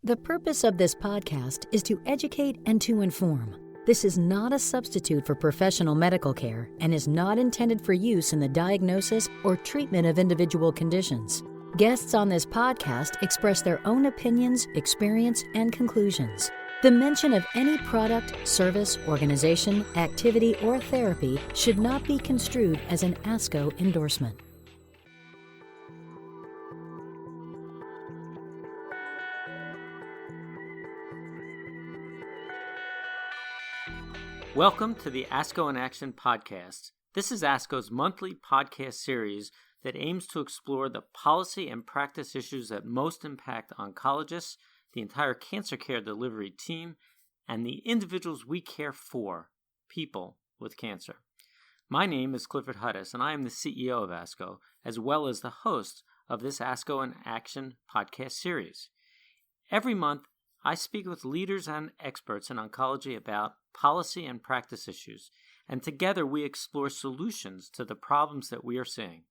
The purpose of this podcast is to educate and to inform. This is not a substitute for professional medical care and is not intended for use in the diagnosis or treatment of individual conditions. Guests on this podcast express their own opinions, experience, and conclusions. The mention of any product, service, organization, activity, or therapy should not be construed as an ASCO endorsement. Welcome to the ASCO in Action podcast. This is ASCO's monthly podcast series that aims to explore the policy and practice issues that most impact oncologists, the entire cancer care delivery team, and the individuals we care for, people with cancer. My name is Clifford Hudis, and I am the CEO of ASCO, as well as the host of this ASCO in Action podcast series. Every month, I speak with leaders and experts in oncology about policy and practice issues, and together we explore solutions to the problems that we are seeing.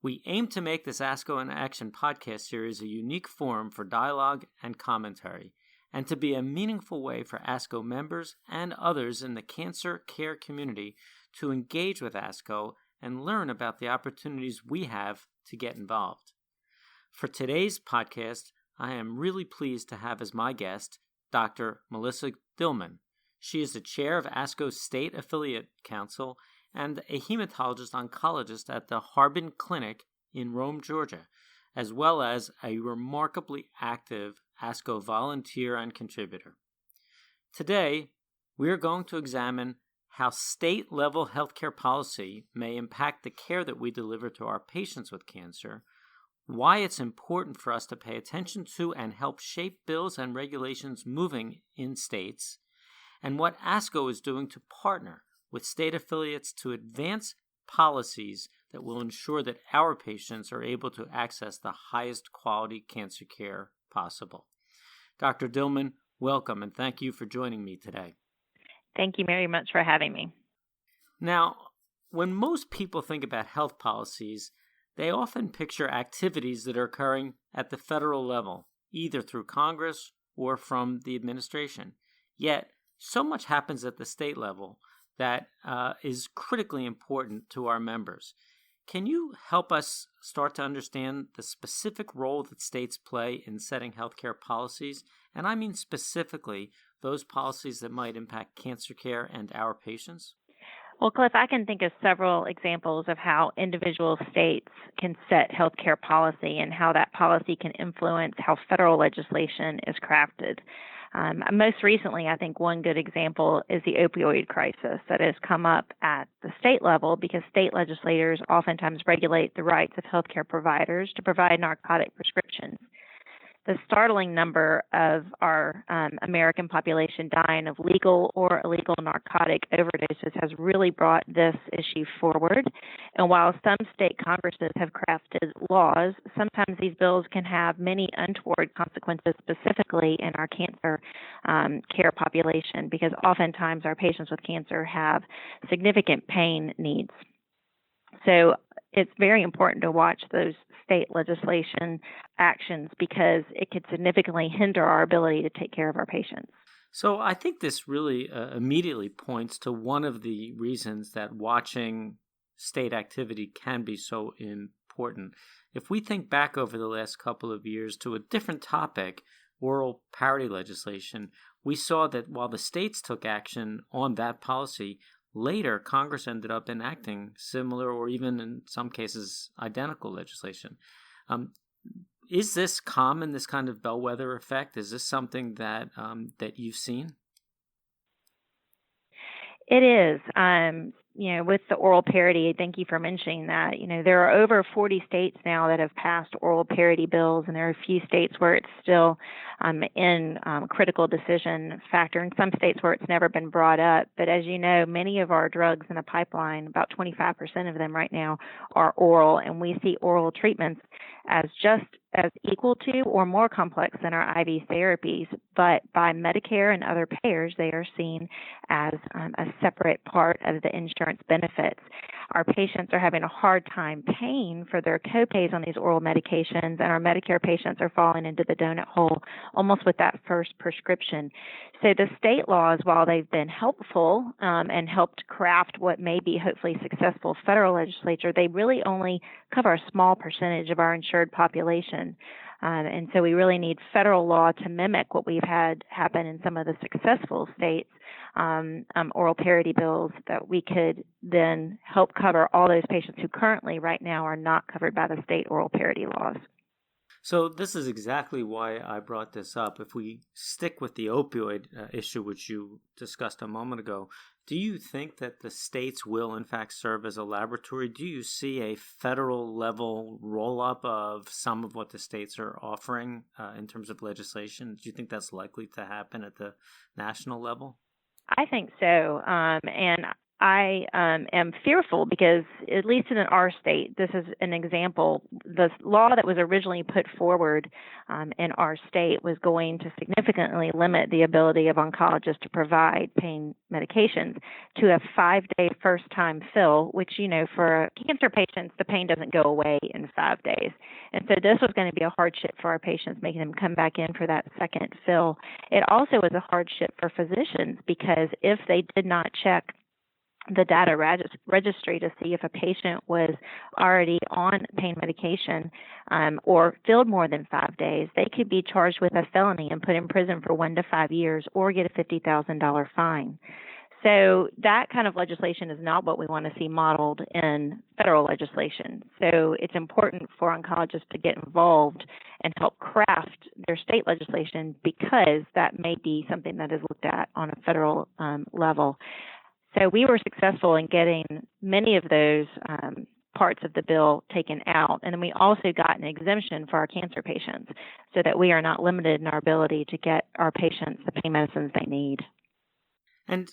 We aim to make this ASCO in Action podcast series a unique forum for dialogue and commentary, and to be a meaningful way for ASCO members and others in the cancer care community to engage with ASCO and learn about the opportunities we have to get involved. For today's podcast, I am really pleased to have as my guest Dr. Melissa Dillman. She is the chair of ASCO's State Affiliate Council and a hematologist oncologist at the Harbin Clinic in Rome, Georgia, as well as a remarkably active ASCO volunteer and contributor. Today, we are going to examine how state-level healthcare policy may impact the care that we deliver to our patients with cancer, why it's important for us to pay attention to and help shape bills and regulations moving in states, and what ASCO is doing to partner with state affiliates to advance policies that will ensure that our patients are able to access the highest quality cancer care possible. Dr. Dillman, welcome, and thank you for joining me today. Thank you very much for having me. Now, when most people think about health policies, they often picture activities that are occurring at the federal level, either through Congress or from the administration. Yet, so much happens at the state level that is critically important to our members. Can you help us start to understand the specific role that states play in setting healthcare policies? And I mean specifically those policies that might impact cancer care and our patients? Well, Cliff, I can think of several examples of how individual states can set healthcare policy and how that policy can influence how federal legislation is crafted. Most recently, I think one good example is the opioid crisis that has come up at the state level because state legislators oftentimes regulate the rights of healthcare providers to provide narcotic prescriptions. The startling number of our American population dying of legal or illegal narcotic overdoses has really brought this issue forward. And while some state congresses have crafted laws, sometimes these bills can have many untoward consequences, specifically in our cancer care population, because oftentimes our patients with cancer have significant pain needs. So it's very important to watch those state legislation actions because it could significantly hinder our ability to take care of our patients. So I think this really immediately points to one of the reasons that watching state activity can be so important. If we think back over the last couple of years to a different topic, oral parity legislation, we saw that while the states took action on that policy, later, Congress ended up enacting similar or even in some cases identical legislation. Is this common, this kind of bellwether effect? Is this something that that you've seen? It is. With the oral parity, thank you for mentioning that. There are over 40 states now that have passed oral parity bills, and there are a few states where it's still in critical decision factor, and some states where it's never been brought up. But as you know, many of our drugs in the pipeline, about 25% of them right now, are oral, and we see oral treatments as just as equal to or more complex than our IV therapies, but by Medicare and other payers, they are seen as a separate part of the insurance benefits. Our patients are having a hard time paying for their copays on these oral medications, and our Medicare patients are falling into the donut hole almost with that first prescription. So the state laws, while they've been helpful and helped craft what may be hopefully successful federal legislature, they really only cover a small percentage of our insured population. And so we really need federal law to mimic what we've had happen in some of the successful states, oral parity bills that we could then help cover all those patients who currently right now are not covered by the state oral parity laws. So this is exactly why I brought this up. If we stick with the opioid issue, which you discussed a moment ago, do you think that the states will in fact serve as a laboratory? Do you see a federal level roll-up of some of what the states are offering in terms of legislation? Do you think that's likely to happen at the national level? I think so. And I am fearful because, at least in our state, this is an example. The law that was originally put forward in our state was going to significantly limit the ability of oncologists to provide pain medications to a 5-day first-time fill, which, for cancer patients, the pain doesn't go away in 5 days. And so this was going to be a hardship for our patients, making them come back in for that second fill. It also was a hardship for physicians because if they did not check the data registry to see if a patient was already on pain medication or filled more than 5 days, they could be charged with a felony and put in prison for 1 to 5 years or get a $50,000 fine. So that kind of legislation is not what we want to see modeled in federal legislation. So it's important for oncologists to get involved and help craft their state legislation because that may be something that is looked at on a federal level. So we were successful in getting many of those parts of the bill taken out. And then we also got an exemption for our cancer patients so that we are not limited in our ability to get our patients the pain medicines they need. And,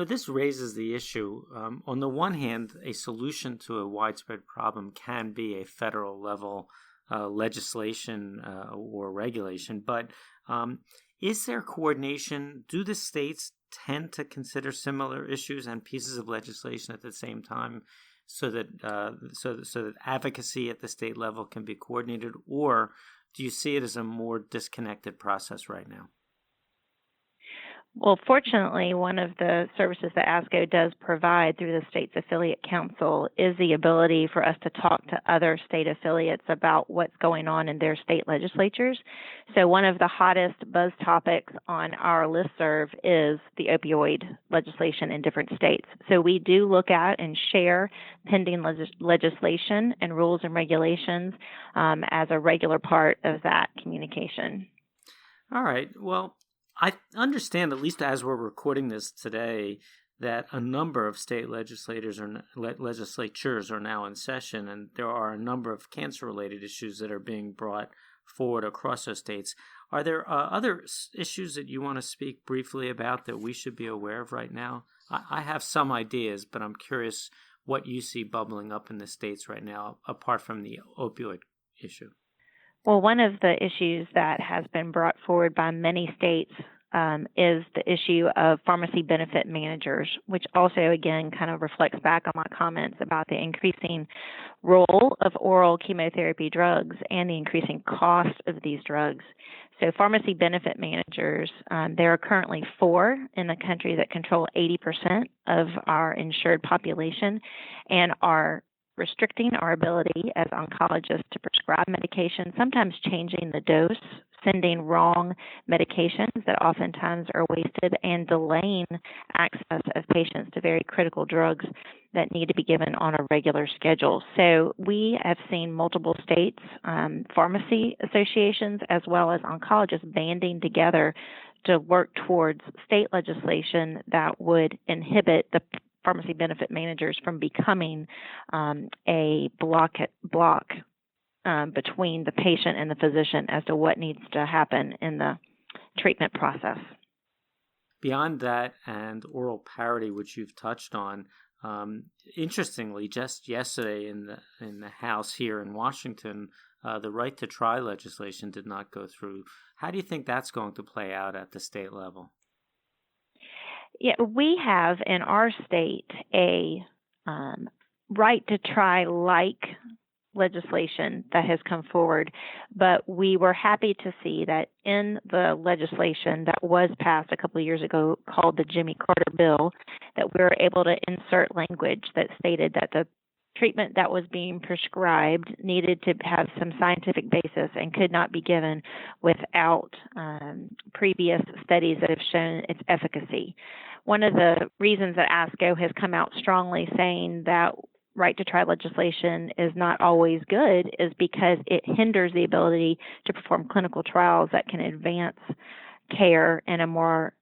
this raises the issue. On the one hand, a solution to a widespread problem can be a federal level legislation or regulation. But is there coordination? Do the states tend to consider similar issues and pieces of legislation at the same time so that so that advocacy at the state level can be coordinated? Or do you see it as a more disconnected process right now? Well, fortunately, one of the services that ASCO does provide through the state's affiliate council is the ability for us to talk to other state affiliates about what's going on in their state legislatures. So one of the hottest buzz topics on our listserv is the opioid legislation in different states. So we do look at and share pending legislation and rules and regulations as a regular part of that communication. All right. Well, I understand, at least as we're recording this today, that a number of state legislatures are now in session, and there are a number of cancer-related issues that are being brought forward across those states. Are there other issues that you want to speak briefly about that we should be aware of right now? I have some ideas, but I'm curious what you see bubbling up in the states right now, apart from the opioid issue. Well, one of the issues that has been brought forward by many states is the issue of pharmacy benefit managers, which also, again, kind of reflects back on my comments about the increasing role of oral chemotherapy drugs and the increasing cost of these drugs. So pharmacy benefit managers, there are currently 4 in the country that control 80% of our insured population and are restricting our ability as oncologists to prescribe medication, sometimes changing the dose, sending wrong medications that oftentimes are wasted, and delaying access of patients to very critical drugs that need to be given on a regular schedule. So we have seen multiple states, pharmacy associations, as well as oncologists banding together to work towards state legislation that would inhibit the pharmacy benefit managers from becoming a block between the patient and the physician as to what needs to happen in the treatment process. Beyond that and oral parity, which you've touched on, interestingly, just yesterday in the House here in Washington, the right to try legislation did not go through. How do you think that's going to play out at the state level? Yeah, we have in our state a right to try legislation that has come forward, but we were happy to see that in the legislation that was passed a couple of years ago called the Jimmy Carter bill, that we were able to insert language that stated that the treatment that was being prescribed needed to have some scientific basis and could not be given without previous studies that have shown its efficacy. One of the reasons that ASCO has come out strongly saying that right to try legislation is not always good is because it hinders the ability to perform clinical trials that can advance care in a more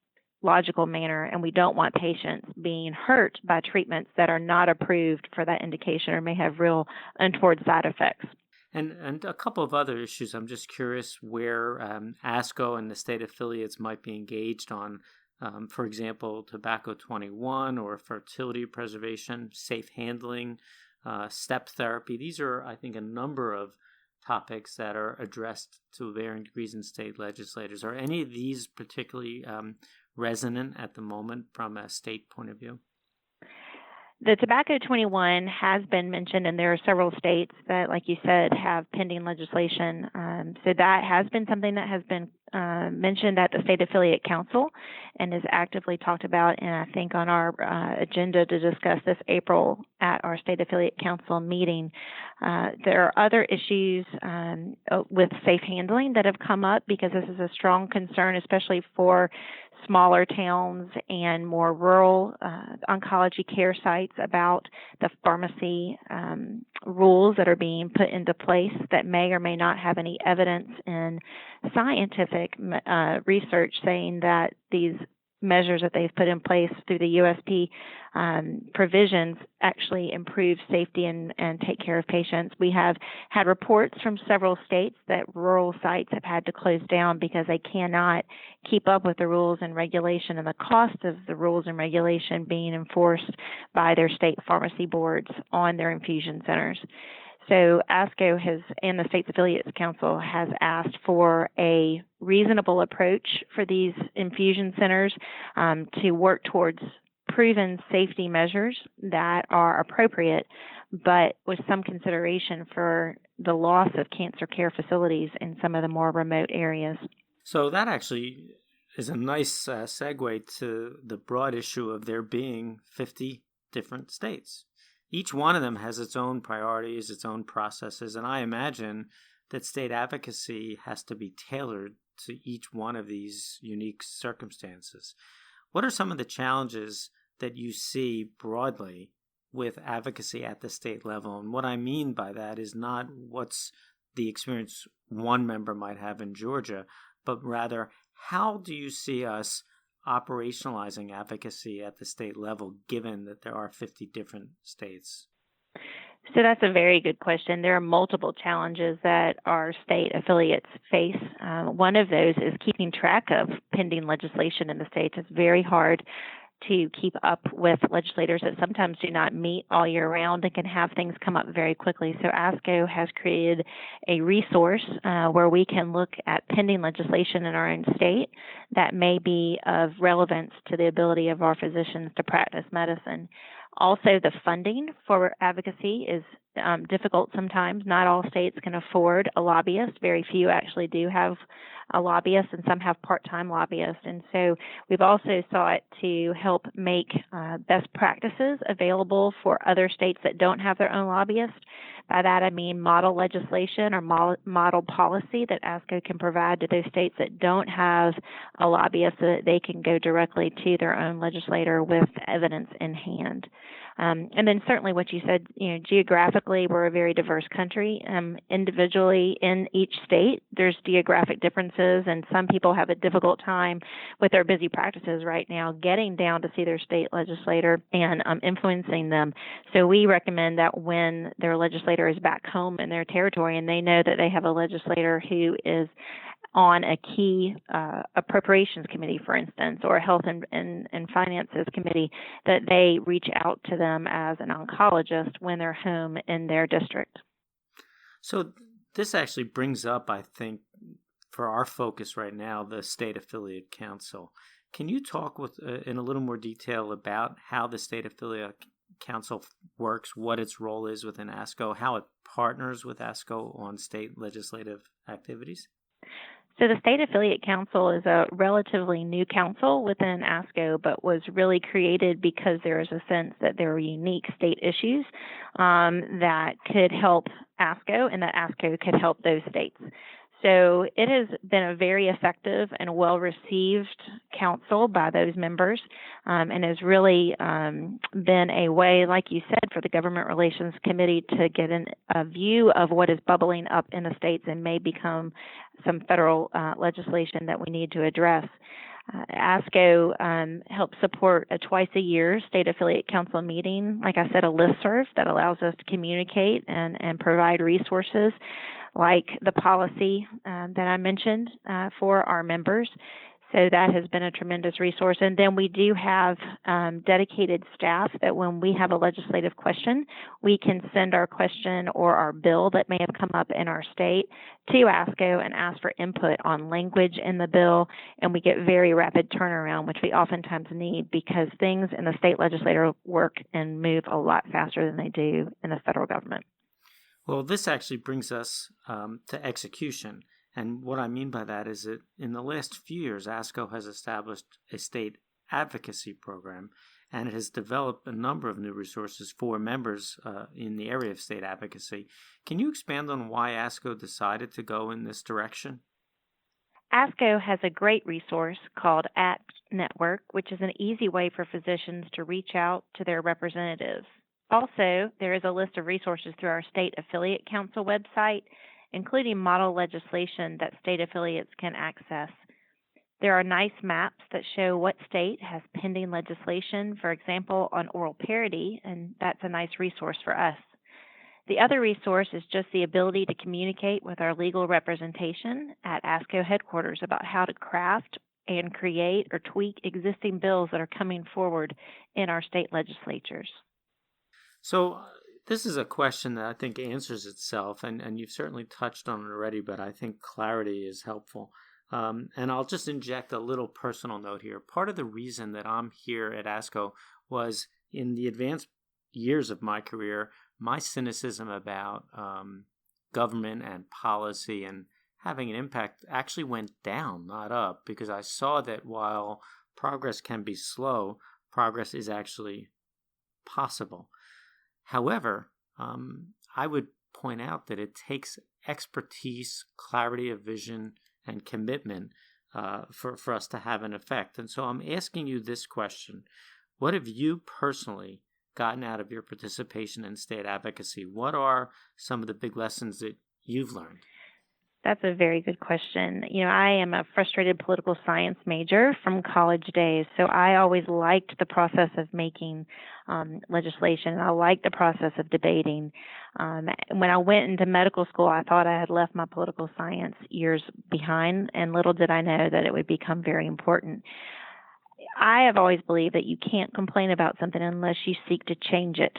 logical manner, and we don't want patients being hurt by treatments that are not approved for that indication or may have real untoward side effects. And a couple of other issues. I'm just curious where ASCO and the state affiliates might be engaged on, for example, tobacco 21 or fertility preservation, safe handling, step therapy. These are, I think, a number of topics that are addressed to varying degrees in state legislators. Are any of these particularly resonant at the moment from a state point of view? The tobacco 21 has been mentioned, and there are several states that, like you said, have pending legislation. So that has been something that has been mentioned at the state affiliate council and is actively talked about, and I think on our agenda to discuss this April at our state affiliate council meeting. There are other issues with safe handling that have come up because this is a strong concern, especially for smaller towns and more rural oncology care sites, about the pharmacy rules that are being put into place that may or may not have any evidence in scientific research saying that these measures that they've put in place through the USP provisions actually improve safety and take care of patients. We have had reports from several states that rural sites have had to close down because they cannot keep up with the rules and regulation and the cost of the rules and regulation being enforced by their state pharmacy boards on their infusion centers. So ASCO has, and the State's Affiliates Council has asked for a reasonable approach for these infusion centers to work towards proven safety measures that are appropriate, but with some consideration for the loss of cancer care facilities in some of the more remote areas. So that actually is a nice segue to the broad issue of there being 50 different states. Each one of them has its own priorities, its own processes, and I imagine that state advocacy has to be tailored to each one of these unique circumstances. What are some of the challenges that you see broadly with advocacy at the state level? And what I mean by that is not what's the experience one member might have in Georgia, but rather, how do you see us operationalizing advocacy at the state level, given that there are 50 different states? So that's a very good question. There are multiple challenges that our state affiliates face. One of those is keeping track of pending legislation in the states. It's very hard to keep up with legislators that sometimes do not meet all year round and can have things come up very quickly. So ASCO has created a resource where we can look at pending legislation in our own state that may be of relevance to the ability of our physicians to practice medicine. Also, the funding for advocacy is difficult sometimes. Not all states can afford a lobbyist. Very few actually do have a lobbyist, and some have part-time lobbyists. And so we've also sought to help make best practices available for other states that don't have their own lobbyist. By that I mean model legislation or model policy that ASCO can provide to those states that don't have a lobbyist, so that they can go directly to their own legislator with evidence in hand. And then certainly what you said, geographically, we're a very diverse country. Individually in each state, there's geographic differences, and some people have a difficult time with their busy practices right now getting down to see their state legislator and influencing them. So we recommend that when their legislator is back home in their territory and they know that they have a legislator who is on a key appropriations committee, for instance, or a health and finances committee, that they reach out to them as an oncologist when they're home in their district. So this actually brings up, I think, for our focus right now, the State Affiliate Council. Can you talk in a little more detail about how the State Affiliate Council works, what its role is within ASCO, how it partners with ASCO on state legislative activities? So the State Affiliate Council is a relatively new council within ASCO, but was really created because there is a sense that there are unique state issues that could help ASCO and that ASCO could help those states. So it has been a very effective and well-received council by those members and has really been a way, like you said, for the Government Relations Committee to get a view of what is bubbling up in the states and may become some federal legislation that we need to address. ASCO helps support a twice-a-year State Affiliate Council meeting, like I said, a listserv that allows us to communicate and provide resources like the policy that I mentioned for our members. So that has been a tremendous resource. And then we do have dedicated staff that when we have a legislative question, we can send our question or our bill that may have come up in our state to ASCO and ask for input on language in the bill. And we get very rapid turnaround, which we oftentimes need because things in the state legislature work and move a lot faster than they do in the federal government. Well, this actually brings us to execution. And what I mean by that is that in the last few years, ASCO has established a state advocacy program, and it has developed a number of new resources for members in the area of state advocacy. Can you expand on why ASCO decided to go in this direction? ASCO has a great resource called ACT Network, which is an easy way for physicians to reach out to their representatives. Also, there is a list of resources through our State Affiliate Council website, including model legislation that state affiliates can access. There are nice maps that show what state has pending legislation, for example, on oral parity, and that's a nice resource for us. The other resource is just the ability to communicate with our legal representation at ASCO headquarters about how to craft and create or tweak existing bills that are coming forward in our state legislatures. So this is a question that I think answers itself, and you've certainly touched on it already, but I think clarity is helpful. And I'll just inject a little personal note here. Part of the reason that I'm here at ASCO was in the advanced years of my career, my cynicism about government and policy and having an impact actually went down, not up, because I saw that while progress can be slow, progress is actually possible. However, I would point out that it takes expertise, clarity of vision, and commitment for us to have an effect. And so I'm asking you this question. What have you personally gotten out of your participation in state advocacy? What are some of the big lessons that you've learned? That's a very good question. I am a frustrated political science major from college days, so I always liked the process of making legislation. I liked the process of debating. When I went into medical school, I thought I had left my political science years behind, and little did I know that it would become very important. I have always believed that you can't complain about something unless you seek to change it.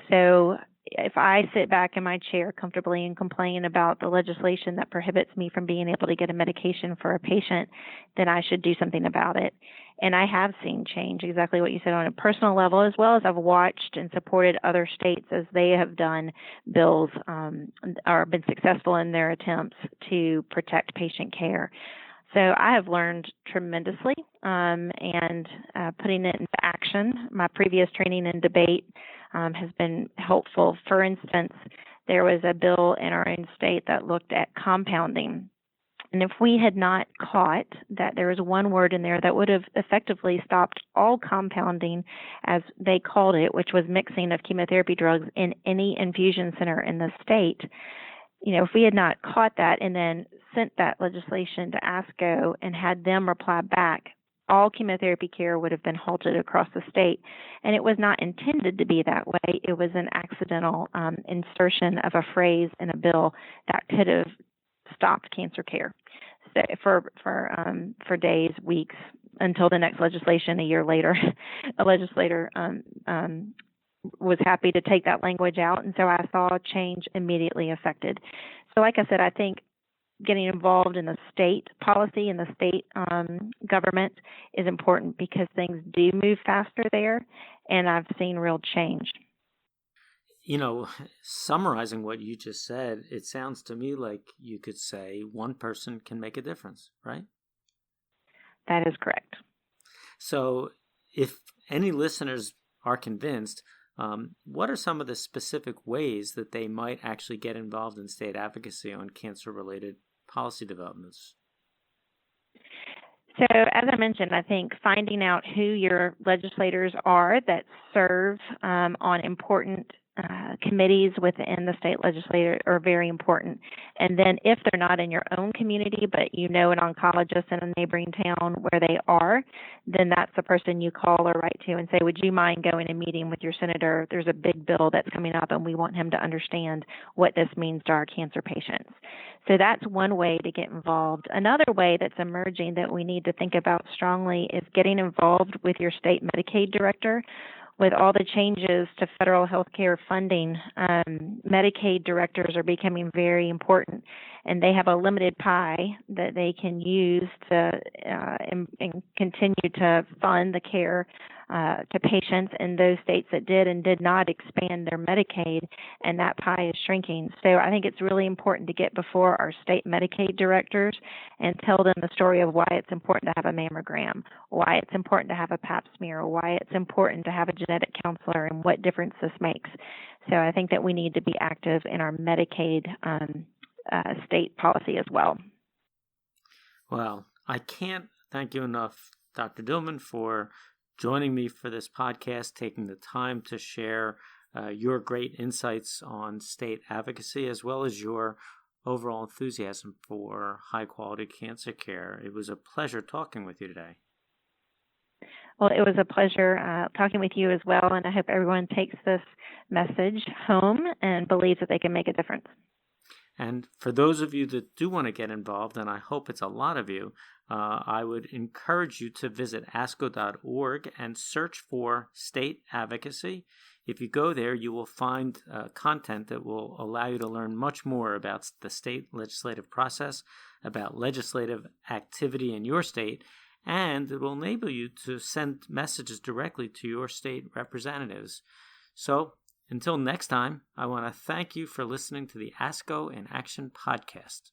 So if I sit back in my chair comfortably and complain about the legislation that prohibits me from being able to get a medication for a patient, then I should do something about it. And I have seen change, exactly what you said, on a personal level, as well as I've watched and supported other states as they have done bills or been successful in their attempts to protect patient care. So I have learned tremendously and putting it into action. My previous training in debate has been helpful. For instance, there was a bill in our own state that looked at compounding. And if we had not caught that there was one word in there that would have effectively stopped all compounding, as they called it, which was mixing of chemotherapy drugs in any infusion center in the state, if we had not caught that and then sent that legislation to ASCO and had them reply back, all chemotherapy care would have been halted across the state. And it was not intended to be that way. It was an accidental insertion of a phrase in a bill that could have stopped cancer care for days, weeks, until the next legislation a year later. A legislator was happy to take that language out, and so I saw change immediately affected. So like I said, I think getting involved in the state policy and the state government is important because things do move faster there, and I've seen real change. Summarizing what you just said, it sounds to me like you could say one person can make a difference, right? That is correct. So if any listeners are convinced, what are some of the specific ways that they might actually get involved in state advocacy on cancer-related policy developments? So, as I mentioned, I think finding out who your legislators are that serve on important committees within the state legislature are very important. And then if they're not in your own community, but you know an oncologist in a neighboring town where they are, then that's the person you call or write to and say, would you mind going and meeting with your senator? There's a big bill that's coming up and we want him to understand what this means to our cancer patients. So that's one way to get involved. Another way that's emerging that we need to think about strongly is getting involved with your state Medicaid director. With all the changes to federal health care funding, Medicaid directors are becoming very important, and they have a limited pie that they can use to and continue to fund the care to patients in those states that did and did not expand their Medicaid, and that pie is shrinking. So I think it's really important to get before our state Medicaid directors and tell them the story of why it's important to have a mammogram, why it's important to have a pap smear, why it's important to have a genetic counselor, and what difference this makes. So I think that we need to be active in our Medicaid state policy as well. Well, I can't thank you enough, Dr. Dillman, for joining me for this podcast, taking the time to share your great insights on state advocacy, as well as your overall enthusiasm for high-quality cancer care. It was a pleasure talking with you today. Well, it was a pleasure talking with you as well, and I hope everyone takes this message home and believes that they can make a difference. And for those of you that do want to get involved, and I hope it's a lot of you, I would encourage you to visit asco.org and search for state advocacy. If you go there, you will find content that will allow you to learn much more about the state legislative process, about legislative activity in your state, and it will enable you to send messages directly to your state representatives. So, until next time, I want to thank you for listening to the ASCO in Action podcast.